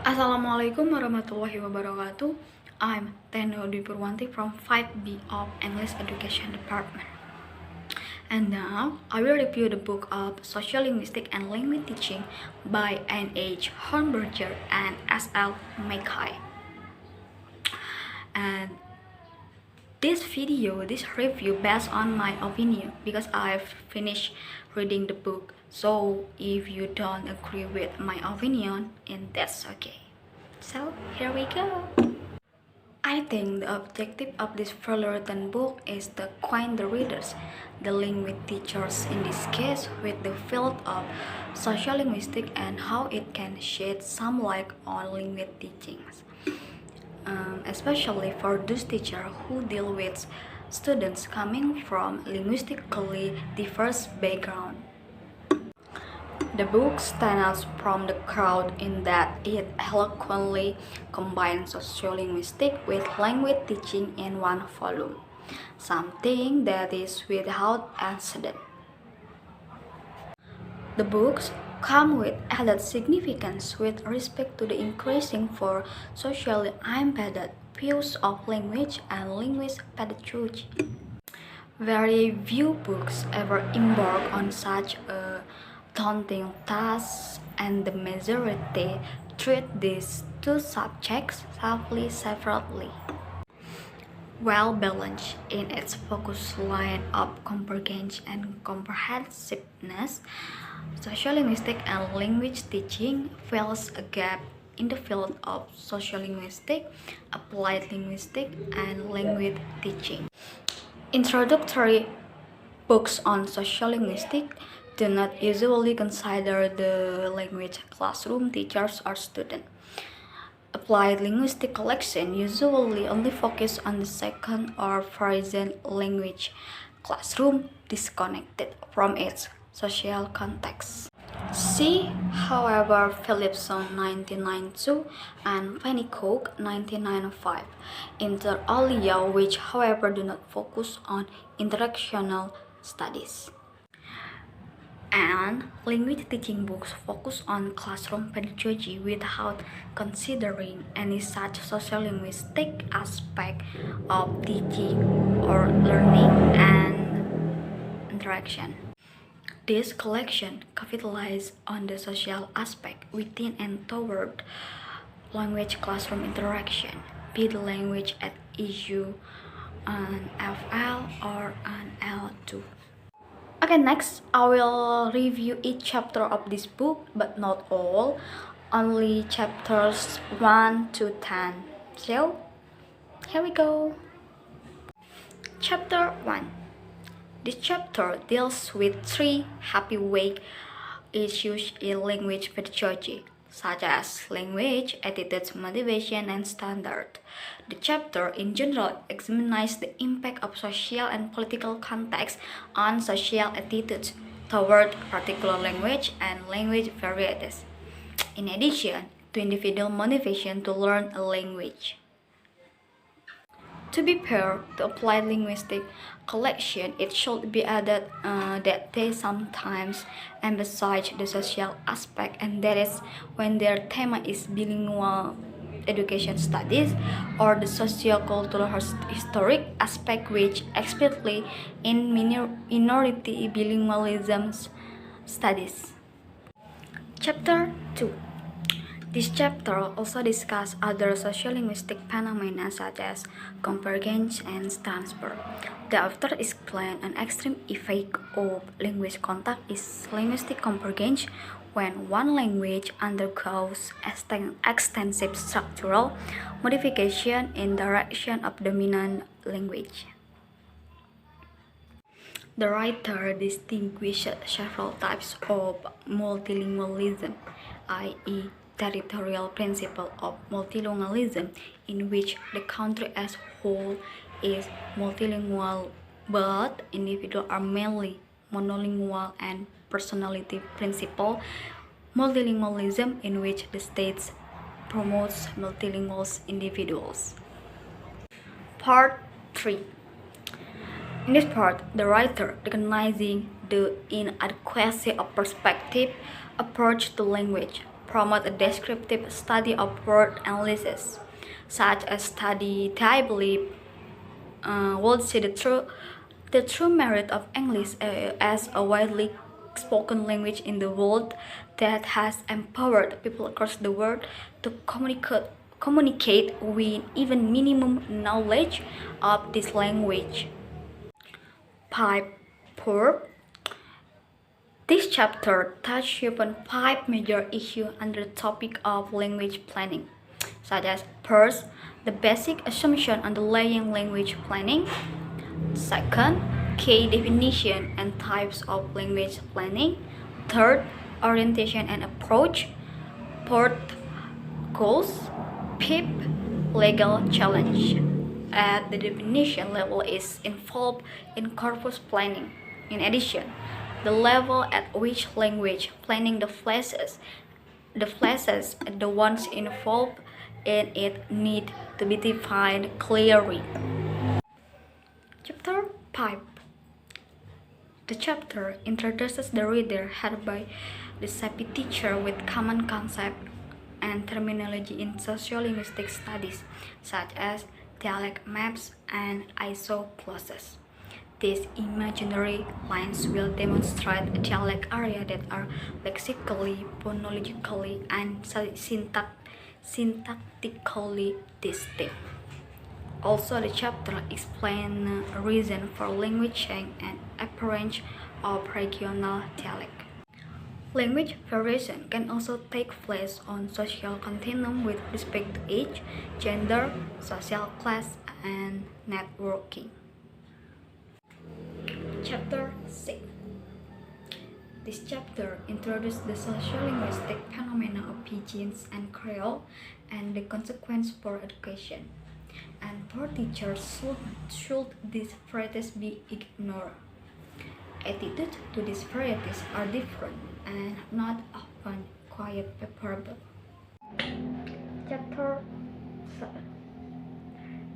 Assalamualaikum warahmatullahi wabarakatuh. I'm Teno Dwi Purwanti from 5B of English Education Department. And now I will review the book of Sociolinguistic and Language Teaching by N.H. Hornberger and S.L. McKay. And this review based on my opinion because I've finished reading the book. So if you don't agree with my opinion, and that's okay. So here we go. I think the objective of this well-written book is to acquaint the readers, dealing with teachers in this case, with the field of sociolinguistics and how it can shed some light on language teachings. Especially for those teachers who deal with students coming from linguistically diverse backgrounds. The book stands out from the crowd in that it eloquently combines sociolinguistics with language teaching in one volume, something that is without precedent. The books come with added significance with respect to the increasing for socially embedded views of language and language pedagogy. Very few books ever embark on such a daunting task, and the majority treat these two subjects separately. Well balanced in its focus line of comprehension and comprehensiveness, sociolinguistics and language teaching fills a gap in the field of sociolinguistics, applied linguistics, and language teaching. Introductory books on sociolinguistics do not usually consider the language classroom teachers or students. Applied linguistic collection usually only focus on the second or present language classroom disconnected from its social context. See, however, Philipson 1992 and Pennycook 1995, inter alia, which however do not focus on interactional studies. And language teaching books focus on classroom pedagogy without considering any such sociolinguistic aspect of teaching or learning and interaction. This collection capitalizes on the social aspect within and toward language classroom interaction, be the language at issue an FL or an L2. Okay, next I will review each chapter of this book, but not all, only chapters 1 to 10. So, here we go. Chapter 1. This chapter deals with 3 heavyweight issues in language pedagogy, such as language, attitudes, motivation, and standard. The chapter in general examines the impact of social and political context on social attitudes toward particular language and language varieties, in addition to individual motivation to learn a language. To be fair to applied linguistic collection, it should be added that they sometimes emphasize the social aspect, and that is when their theme is bilingual education studies or the socio-cultural historic aspect, which explicitly in minority bilingualism studies. Chapter 2. This chapter also discusses other sociolinguistic phenomena such as convergence and transfer. The author explains an extreme effect of language contact is linguistic convergence when one language undergoes extensive structural modification in direction of dominant language. The writer distinguishes several types of multilingualism, i.e., territorial principle of multilingualism, in which the country as a whole is multilingual but individuals are mainly monolingual, and personality principle multilingualism, in which the state promotes multilingual individuals. Part 3. In this part, the writer, recognizing the inadequacy of perspective approach to language, promote a descriptive study of word analysis. Such a study, I believe, would see the true merit of English as a widely spoken language in the world that has empowered people across the world to communicate with even minimum knowledge of this language. Piper. This chapter touches upon five major issues under the topic of language planning, such as first, the basic assumption underlying language planning. Second, key definition and types of language planning. Third, orientation and approach. Fourth, goals. Fifth, legal challenge. At the definition level is involved in corpus planning. In addition, the level at which language planning the ones involved in it need to be defined clearly. Chapter 5. The chapter introduces the reader headed by the savvy teacher with common concept and terminology in sociolinguistic studies, such as dialect maps and isocloses. These imaginary lines will demonstrate a dialect area that are lexically, phonologically, and syntactically distinct. Also, the chapter explains a reason for language change and appearance of regional dialect. Language variation can also take place on social continuum with respect to age, gender, social class, and networking. Chapter 6. This chapter introduces the sociolinguistic phenomena of Pidgin and Creole and the consequence for education. And for teachers, should these varieties be ignored? Attitudes to these varieties are different and not often quite favorable. Chapter 7.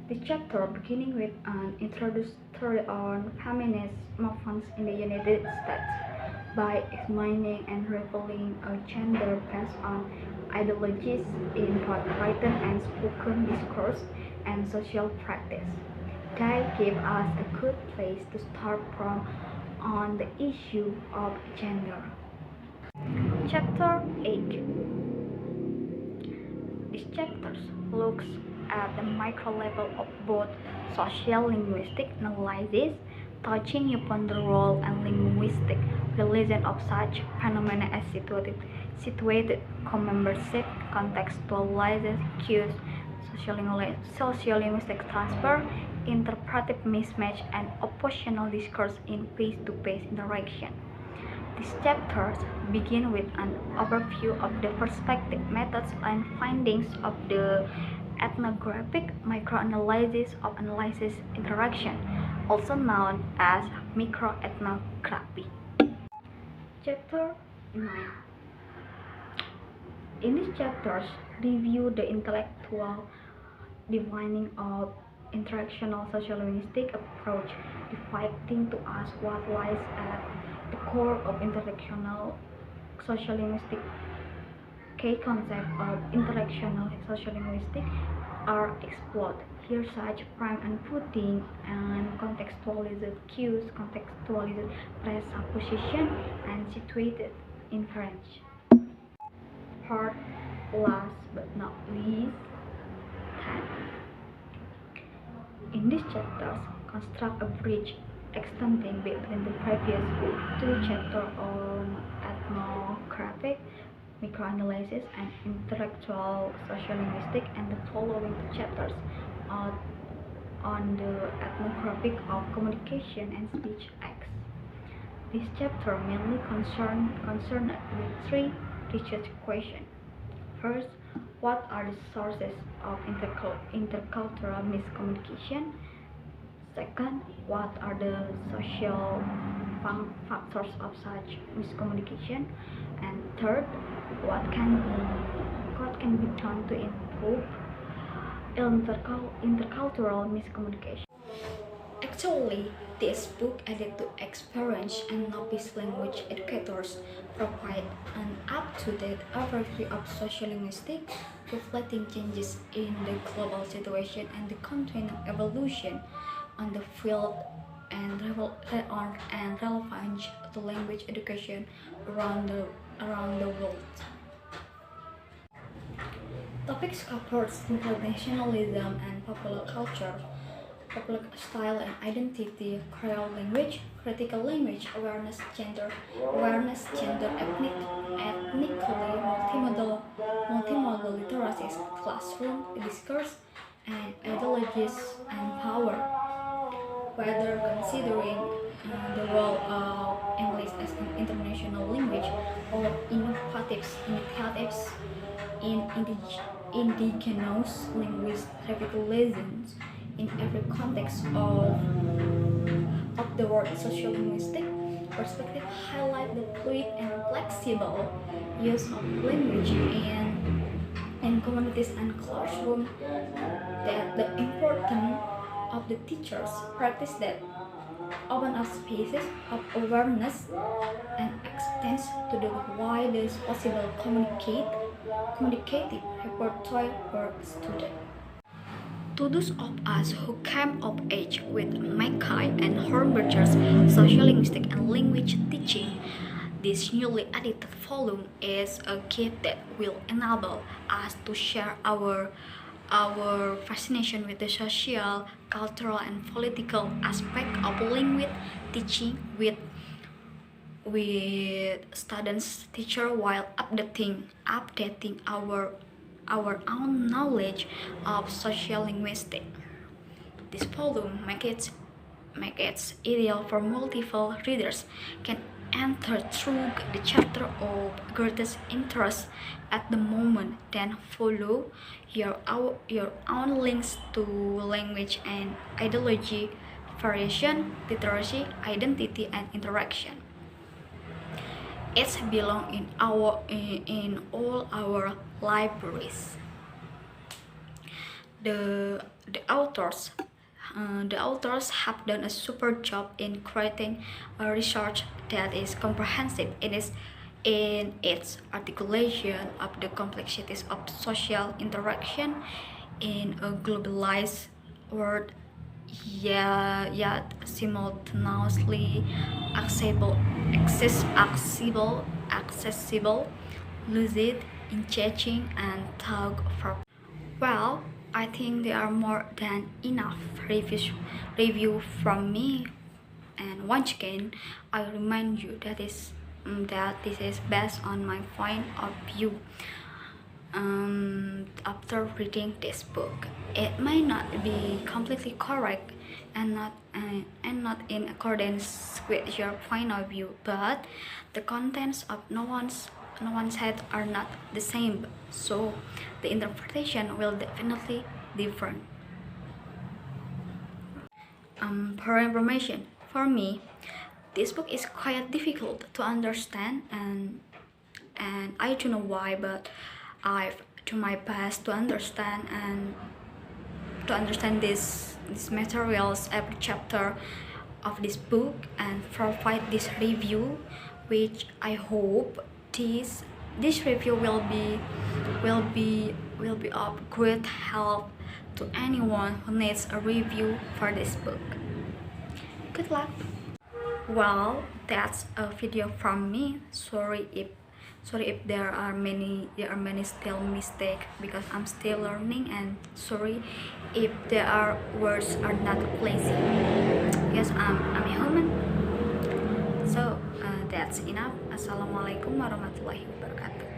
This chapter beginning with an introductory on feminist movements in the United States by examining and revealing a gender based on ideologies in both written and spoken discourse and social practice. They give us a good place to start from on the issue of gender. Chapter 8. This chapter looks at the micro level of both sociolinguistic analysis, touching upon the role and linguistic relation of such phenomena as situated co-membership, contextualized cues, sociolinguistic transfer, interpretive mismatch, and oppositional discourse in face-to-face interaction. These chapters begin with an overview of the perspective, methods, and findings of the ethnographic microanalysis of analysis interaction, also known as microethnography. Chapter 9. In these chapters, review the intellectual defining of interactional sociolinguistic approach, defining to us what lies at the core of interactional sociolinguistic. Key concepts of interactional sociolinguistic are explored. Here such prime and footing and contextualized cues, contextualized presupposition, and situated inference. Part last but not least, 10. In these chapters, construct a bridge extending between the previous two chapters on ethnographic, microanalysis, and intellectual sociolinguistic, and the following two chapters on the ethnographic of communication and speech acts. This chapter mainly concerned with three research questions. First, what are the sources of intercultural miscommunication? Second, what are the social factors of such miscommunication? And third, what can be done to improve intercultural miscommunication? Actually, this book added to experienced and novice language educators provide an up-to-date overview of sociolinguistics, reflecting changes in the global situation and the continuing evolution on the field and relevance to language education around the world. Topics covered internationalism and popular culture, public style and identity, Creole language, critical language awareness, gender, ethnically multimodal literacies, classroom discourse, and ideologies and power. Whether considering the role of English as an international language or initiatives in indigenous language revitalizations in every context of the word sociolinguistic perspective highlight the fluid and flexible use of language in communities and classroom, that the importance of the teachers practice that open up spaces of awareness and acceptance to the widest possible communicative repertoire for students. To those of us who came of age with Mackay and Hornberger's sociolinguistic and language teaching, this newly edited volume is a gift that will enable us to share our fascination with the social, cultural, and political aspect of language teaching with students, teacher while updating our own knowledge of sociolinguistics. This volume makes it ideal for multiple readers can enter through the chapter of greatest interest at the moment, then follow your own links to language and ideology, variation, literacy, identity, and interaction. It belongs in all our libraries. The authors have done a super job in creating a research that is comprehensive in its articulation of the complexities of social interaction in a globalized world, yet simultaneously accessible, lucid, engaging, and thought-provoking. Well, I think there are more than enough review from me, and once again, I remind you that this is based on my point of view. After reading this book, it may not be completely correct and not in accordance with your point of view, but the contents of no one's head are not the same, so the interpretation will definitely different. For information, for me, this book is quite difficult to understand, and I don't know why, but I've do my best to understand these materials, every chapter of this book, and provide this review, which I hope this review will be of great help to anyone who needs a review for this book. Good luck. Well, that's a video from me. Sorry if there are many still mistakes, because I'm still learning, and sorry if there are words are not pleasing. Yes, I'm a human. So that's enough. Assalamualaikum warahmatullahi wabarakatuh.